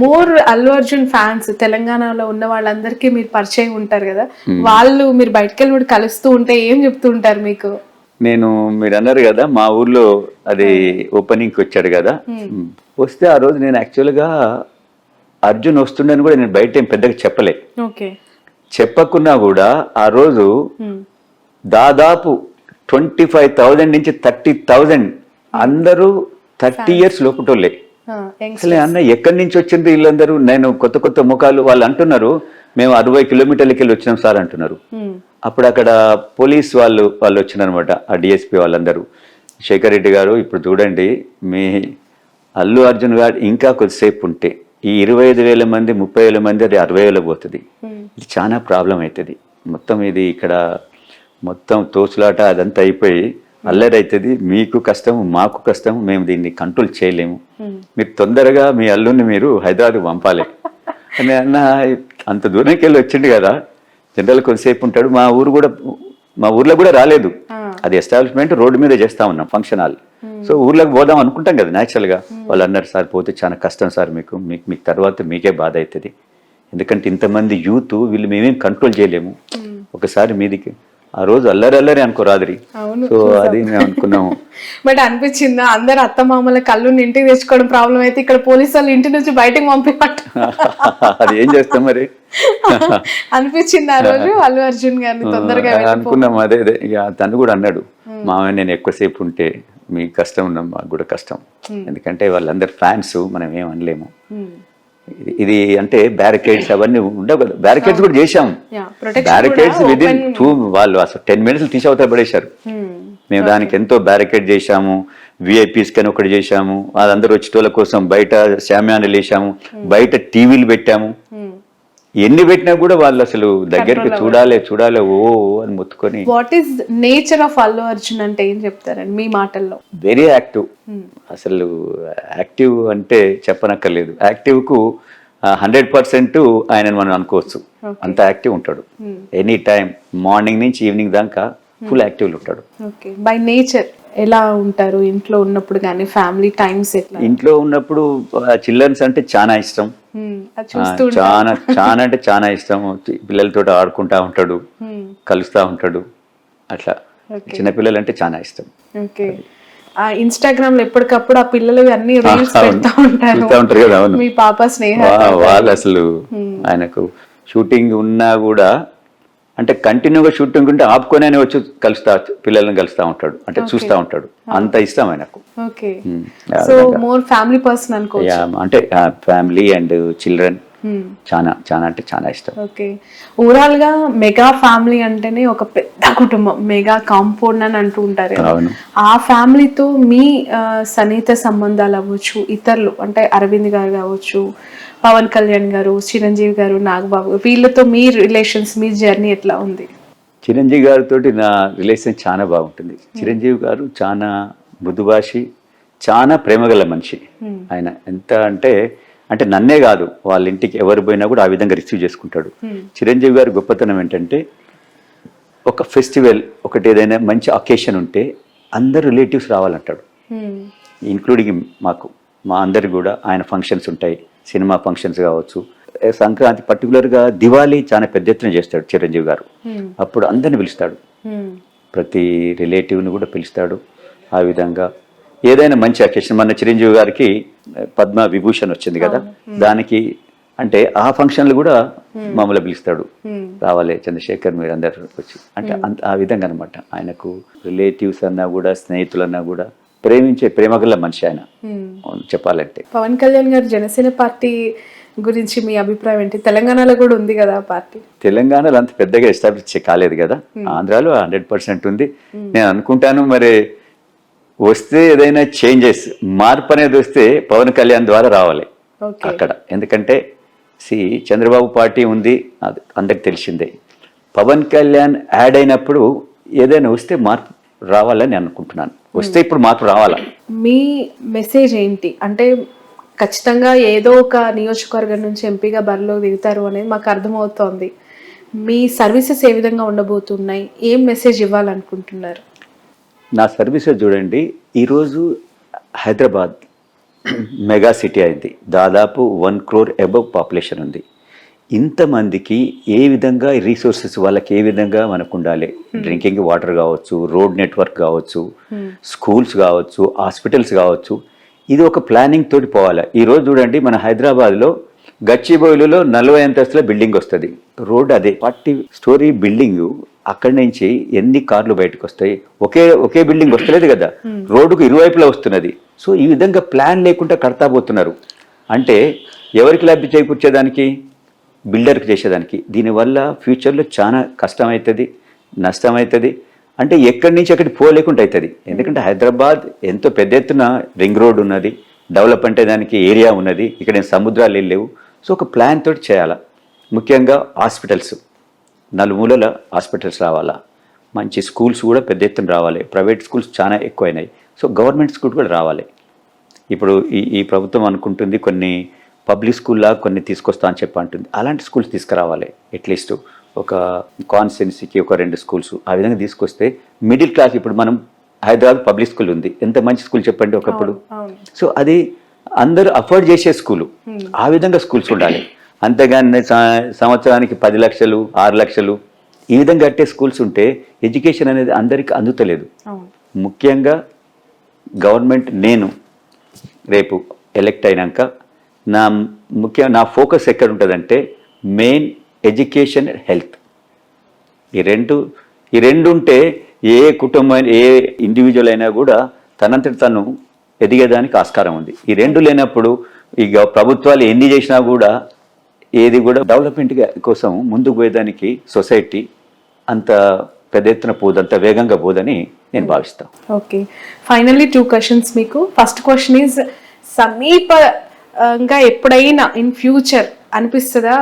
More Allu Arjun fans తెలంగాణలో ఉన్న వాళ్ళందరికీ మీరు పరిచయం ఉంటారు కదా, వాళ్ళు మీరు బయటకు వెళ్ళి కలుస్తూ ఉంటే ఏం చెప్తూ ఉంటారు మీకు? నేను మీరు అన్నారు కదా మా ఊర్లో అది ఓపెనింగ్కి వచ్చాడు కదా, వస్తే ఆ రోజు నేను యాక్చువల్గా అర్జున్ వస్తుండని కూడా నేను బయట ఏం పెద్దగా చెప్పలే. ఓకే. చెప్పకున్నా కూడా ఆ రోజు దాదాపు 25,000 నుంచి 30,000 అందరూ 30 years లోపటోళ్ళే. అసలు అన్న ఎక్కడి నుంచి వచ్చింది వీళ్ళందరూ? నేను కొత్త కొత్త ముఖాలు. వాళ్ళు అంటున్నారు మేము 60 kilometers వెళ్ళి వచ్చినాం సార్ అంటున్నారు. అప్పుడు అక్కడ పోలీస్ వాళ్ళు వచ్చినారనమాట, ఆ డిఎస్పీ వాళ్ళందరూ. శేఖర్ రెడ్డి గారు ఇప్పుడు చూడండి, మీ అల్లు అర్జున్ గారు ఇంకా కొద్దిసేపు ఉంటే ఈ 25,000 మంది 30,000 మంది అది 60,000 పోతుంది. ఇది చాలా ప్రాబ్లం అవుతుంది. మొత్తం ఇది ఇక్కడ మొత్తం తోచులాట అదంతా అయిపోయి అల్లరి అవుతుంది. మీకు కష్టం, మాకు కష్టం, మేము దీన్ని కంట్రోల్ చేయలేము. మీరు తొందరగా మీ అల్లుని మీరు హైదరాబాద్ పంపాలి అని అన్న. అంత దూరంకి వెళ్ళి వచ్చిండు కదా, జనరల్ కొద్దిసేపు ఉంటాడు. మా ఊర్లో కూడా రాలేదు. అది ఎస్టాబ్లిష్మెంట్ రోడ్డు మీద చేస్తా ఉన్నాం ఫంక్షన్ హాల్. సో ఊర్లోకి పోదాం అనుకుంటాం కదా న్యాచురల్గా. వాళ్ళు అన్నారు సార్ పోతే చాలా కష్టం సార్, మీకు తర్వాత మీకే బాధ అవుతుంది, ఎందుకంటే ఇంతమంది యూత్ వీళ్ళు మేమేం కంట్రోల్ చేయలేము, ఒకసారి మీదికి. ఆ రోజు అల్లరి అనుకో రాత్రి. సో అది మేము అనుకున్నాము. బట్ అనిపించిందా అందరు అత్తమామల కళ్ళు ఇంటికి తెచ్చుకోవడం ప్రాబ్లం అయితే ఇక్కడ పోలీసు వాళ్ళు ఇంటి నుంచి బయటకు పంపిపట్టు అది ఏం చేస్తాం మరి అనిపించింది ఆ రోజు అల్లు అర్జున్ గారిని తొందరగా అనుకున్నాం. అదే ఇక తను కూడా అన్నాడు, మామయ్య నేను ఎక్కువసేపు ఉంటే మీకు కష్టం ఉన్నాం, మాకు కూడా కష్టం, ఎందుకంటే వాళ్ళందరు ఫ్యాన్స్, మనం ఏం అనలేము. ఇది అంటే బ్యారికేడ్స్ అవన్నీ ఉండవు కదా, బ్యారికేడ్స్ కూడా చేశాం. బ్యారికేడ్స్ విదిన్ వాళ్ళు అసలు 10 minutes తీసి అవతల పడేశారు. మేము దానికి ఎంతో బ్యారికేడ్ చేశాము, విఐపీస్ కని ఒకటి చేశాము, వాళ్ళందరూ వచ్చేటోళ్ళ కోసం బయట శామ్యాన్లు వేసాము, బయట టీవీలు పెట్టాము. ఎన్ని పెట్టినా కూడా వాళ్ళు అసలు దగ్గరికి చూడాలి ఓ అని మొత్తుకొని. What is nature of Allu Arjun అంటే ఏం చెప్తారండి మీ మాటల్లో? Very active. అసలు యాక్టివ్ అంటే చెప్పనక్కర్లేదు. యాక్టివ్ కు 100% ఆయనను మనం అనుకోవచ్చు, అంత యాక్టివ్ ఉంటాడు. ఎనీ టైం మార్నింగ్ నుంచి ఈవినింగ్ దాకా ఫుల్ యాక్టివ్ ఉంటాడు. ఓకే. బై నేచర్ ఎలా ఉంటారు ఇంట్లో ఉన్నప్పుడు కానీ, ఫ్యామిలీ టైమ్స్ ఎట్లా? ఇంట్లో ఉన్నప్పుడు చిల్డ్రన్స్ అంటే చాలా ఇష్టం, చాలా అంటే చాలా ఇష్టం. పిల్లలతో ఆడుకుంటా ఉంటాడు, కలుస్తా ఉంటాడు, అట్లా. చిన్నపిల్లలు అంటే చాలా ఇష్టం. ఓకే. ఇన్స్టాగ్రామ్ లో ఎప్పటికప్పుడు ఆ పిల్లలు అన్ని రీల్స్ పెడతా ఉంటారు కదా. అవును, మీ పాప స్నేహ వాళ్ళు అసలు ఆయనకు షూటింగ్ ఉన్నా కూడా అంటే కంటిన్యూగా షూటింగ్ ఉంటే ఆపుకొని వచ్చి పిల్లల్ని కలుస్తా ఉంటాడు, అంటే చూస్తా ఉంటాడు. అంత ఇష్టం ఆయనకు. Okay. So more family person అనుకోవచ్చు. అంటే ఫ్యామిలీ అండ్ చిల్డ్రన్ చాలా అంటే చాలా ఇష్టం. ఓకే. ఓవరాల్ గా మెగా ఫ్యామిలీ అంటేనే ఒక పెద్ద కుటుంబం, మెగా కాంపౌండ్ అని అంటూ ఉంటారు. ఆ ఫ్యామిలీతో మీ సన్నిహిత సంబంధాలు అవ్వచ్చు, ఇతరులు అంటే అరవింద్ గారు కావచ్చు, పవన్ కళ్యాణ్ గారు, చిరంజీవి గారు, నాగబాబు, వీళ్ళతో మీ రిలేషన్స్, మీ జర్నీ ఎట్లా ఉంది? చిరంజీవి గారితో నా రిలేషన్ చాలా బాగుంటుంది. చిరంజీవి గారు చాలా మృదుభాషి, చాలా ప్రేమగల మనిషి. ఆయన ఎంత అంటే నన్నే కాదు, వాళ్ళ ఇంటికి ఎవరు పోయినా కూడా ఆ విధంగా రిసీవ్ చేసుకుంటాడు. చిరంజీవి గారి గొప్పతనం ఏంటంటే ఒక ఫెస్టివల్, ఒకటి ఏదైనా మంచి అకేషన్ ఉంటే అందరు రిలేటివ్స్ రావాలంటాడు, ఇంక్లూడింగ్ మా అందరికి కూడా. ఆయన ఫంక్షన్స్ ఉంటాయి, సినిమా ఫంక్షన్స్ కావచ్చు, సంక్రాంతి, పర్టికులర్గా దివాళీ చాలా పెద్ద ఎత్తున చేస్తాడు చిరంజీవి గారు. అప్పుడు అందరిని పిలుస్తాడు, ప్రతి రిలేటివ్ని కూడా పిలుస్తాడు. ఆ విధంగా ఏదైనా మంచి అకేషన్, మన చిరంజీవి గారికి పద్మ విభూషణ్ వచ్చింది కదా, దానికి అంటే ఆ ఫంక్షన్లు కూడా మమ్మల్ని పిలుస్తాడు, రావాలి చంద్రశేఖర్ మీరు అందరు వచ్చి, అంటే ఆ విధంగా అనమాట. ఆయనకు రిలేటివ్స్ అన్నా కూడా, స్నేహితులన్నా కూడా ప్రేమించే ప్రేమగల మనిషి ఆయన చెప్పాలంటే. పవన్ కళ్యాణ్ గారు జనసేన పార్టీ గురించి మీ అభిప్రాయం ఏంటి? తెలంగాణలో కూడా ఉంది కదా పార్టీ. తెలంగాణలో అంత పెద్దగా ఎస్టాబ్లిష్ కాలేదు కదా, ఆంధ్రాలో 100% ఉంది. నేను అనుకుంటాను మరి వస్తే ఏదైనా చేంజెస్, మార్పు అనేది వస్తే పవన్ కళ్యాణ్ ద్వారా రావాలి అక్కడ. ఎందుకంటే చంద్రబాబు పార్టీ ఉంది, అది అందరికి తెలిసిందే. పవన్ కళ్యాణ్ యాడ్ అయినప్పుడు ఏదైనా వస్తే మార్పు రావాలని అనుకుంటున్నాను. వస్తే ఇప్పుడు మార్పు రావాలా? మీ మెసేజ్ ఏంటి అంటే ఖచ్చితంగా ఏదో ఒక నియోజకవర్గం నుంచి ఎంపీగా బరిలో దిగుతారు అనేది మాకు అర్థమవుతోంది. మీ సర్వీసెస్ ఏ విధంగా ఉండబోతున్నాయి, ఏం మెసేజ్ ఇవ్వాలనుకుంటున్నారు? నా సర్వీసెస్ చూడండి, ఈరోజు హైదరాబాద్ మెగా సిటీ అయింది, దాదాపు 1 crore అబవ్ పాపులేషన్ ఉంది. ఇంతమందికి ఏ విధంగా రీసోర్సెస్ వాళ్ళకి ఏ విధంగా మనకు ఉండాలి, డ్రింకింగ్ వాటర్ కావచ్చు, రోడ్ నెట్వర్క్ కావచ్చు, స్కూల్స్ కావచ్చు, హాస్పిటల్స్ కావచ్చు, ఇది ఒక ప్లానింగ్ తోటి పోవాలి. ఈరోజు చూడండి మన హైదరాబాద్లో గచ్చిబౌలిలో 40 అంతస్తుల బిల్డింగ్ వస్తుంది, రోడ్ అదే 40 story బిల్డింగ్, అక్కడి నుంచి ఎన్ని కార్లు బయటకు వస్తాయి, ఒకే బిల్డింగ్ వస్తలేదు కదా, రోడ్డుకు ఇరువైపులా వస్తున్నది. సో ఈ విధంగా ప్లాన్ లేకుండా కడతా పోతున్నారు. అంటే ఎవరికి లబ్ధి చేకూర్చేదానికి, బిల్డర్కి చేసేదానికి. దీనివల్ల ఫ్యూచర్లో చాలా కష్టమవుతుంది, నష్టమవుతుంది. అంటే ఎక్కడి నుంచి అక్కడికి పోలేకుండా అవుతుంది. ఎందుకంటే హైదరాబాద్ ఎంతో పెద్ద ఎత్తున రింగ్ రోడ్ ఉన్నది, డెవలప్ అంటే దానికి ఏరియా ఉన్నది, ఇక్కడ సముద్రాలు లేవు. సో ఒక ప్లాన్ తోటి చేయాలా. ముఖ్యంగా హాస్పిటల్స్, నలుమూలల హాస్పిటల్స్ రావాలా, మంచి స్కూల్స్ కూడా పెద్ద ఎత్తున రావాలి. ప్రైవేట్ స్కూల్స్ చాలా ఎక్కువైనాయి, సో గవర్నమెంట్ స్కూల్ కూడా రావాలి. ఇప్పుడు ఈ ప్రభుత్వం అనుకుంటుంది కొన్ని పబ్లిక్ స్కూల్లా కొన్ని తీసుకొస్తా అని చెప్పి అంటుంది. అలాంటి స్కూల్స్ తీసుకురావాలి. అట్లీస్ట్ ఒక కాన్స్టిట్యున్సీకి ఒక 2 schools ఆ విధంగా తీసుకొస్తే మిడిల్ క్లాస్, ఇప్పుడు మనం హైదరాబాద్ పబ్లిక్ స్కూల్ ఉంది, ఎంత మంచి స్కూల్ చెప్పండి ఒకప్పుడు. సో అది అందరూ అఫోర్డ్ చేసే స్కూలు, ఆ విధంగా స్కూల్స్ ఉండాలి. అంతేగాని సంవత్సరానికి 10 లక్షలు 6 లక్షలు ఈ విధంగా కట్టే స్కూల్స్ ఉంటే ఎడ్యుకేషన్ అనేది అందరికీ అందుతలేదు. ముఖ్యంగా గవర్నమెంట్, నేను రేపు ఎలక్ట్ అయినాక నా ఫోకస్ ఎక్కడ ఉంటుందంటే మెయిన్ ఎడ్యుకేషన్, హెల్త్. ఈ రెండు ఉంటే ఏ కుటుంబం, ఏ ఇండివిజువల్ అయినా కూడా తనంతటి తను ఎదిగేదానికి ఆస్కారం ఉంది. ఈ రెండు లేనప్పుడు ఇక ప్రభుత్వాలు ఎన్ని చేసినా కూడా ఏది కూడా డెవలప్మెంట్ కోసం ముందుకు పోయేదానికి సొసైటీ అంత పెద్ద ఎత్తున పోదు, అంత వేగంగా పోదని నేను భావిస్తాను. ఓకే, ఫైనల్లీ 2 questions మీకు. ఫస్ట్ క్వశ్చన్ ఈజ్, సమీపంగా ఎప్పుడైనా ఇన్ ఫ్యూచర్ అనిపిస్తుందా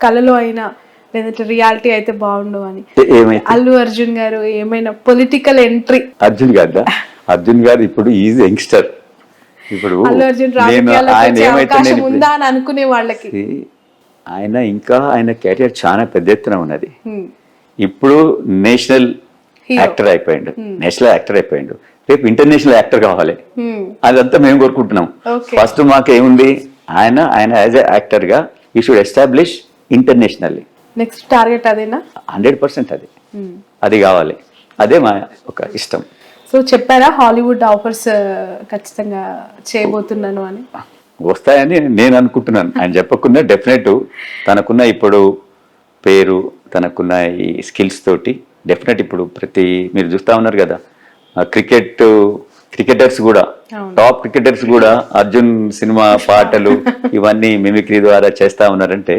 కళలో అయినా లేదంటే రియాలిటీ అయితే బాగుండు అని, అల్లు అర్జున్ గారు ఏమైనా పొలిటికల్ ఎంట్రీ? అర్జున్ గారు ఇప్పుడు ఈజ్ యంగ్స్టర్. ఇప్పుడు అల్లు అర్జున్ రాజకీయాల్లోకి అవకాశం ఉందా అని అనుకునే వాళ్ళకి ఆయన కెరియర్ చాలా పెద్ద ఎత్తున ఉన్నది. ఇప్పుడు నేషనల్ యాక్టర్ అయిపోయిండు, రేపు ఇంటర్నేషనల్ యాక్టర్ కావాలి. అదంతా మేము కోరుకుంటున్నాం. ఫస్ట్ మాకేముంది, ఆయన యాజ్ ఎ యాక్టర్ గా you should establish internationally. Next target అదేనా? 100% అది కావాలి. అదే మా ఒక ఇష్టం. సో చెప్పారా హాలీవుడ్ ఆఫర్స్ ఖచ్చితంగా చేయబోతున్నాను అని? వస్తాయని నేను అనుకుంటున్నాను. ఆయన చెప్పకుండా డెఫినెట్ తనకున్న ఇప్పుడు పేరు, తనకున్న ఈ స్కిల్స్ తోటి డెఫినెట్ ఇప్పుడు మీరు చూస్తా ఉన్నారు కదా, క్రికెటర్స్ కూడా, టాప్ క్రికెటర్స్ కూడా అర్జున్ సినిమా పాటలు ఇవన్నీ మిమిక్రీ ద్వారా చేస్తా ఉన్నారంటే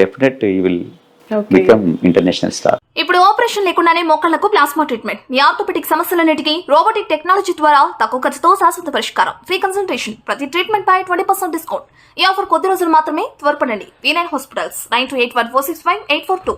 డెఫినెట్ ఈ విల్ బికమ్ ఇంటర్నేషనల్ స్టార్. ఇప్పుడు ఆపరేషన్ లేకుండానే మోకాళ్లకు ప్లాస్మా ట్రీట్మెంట్, మీ ఆర్థోపెటిక్ సమస్యలన్నిటికీ రోబోటిక్ టెక్నాలజీ ద్వారా తక్కువ ఖర్చుతో శాశ్వత పరిష్కారం, ఫ్రీ కన్సల్టేషన్, ప్రతి ట్రీట్మెంట్ పై 20% డిస్కౌంట్. ఈ ఆఫర్ కొద్ది రోజులు మాత్రమే, త్వరపడండి. V9 hospitals 9281465842.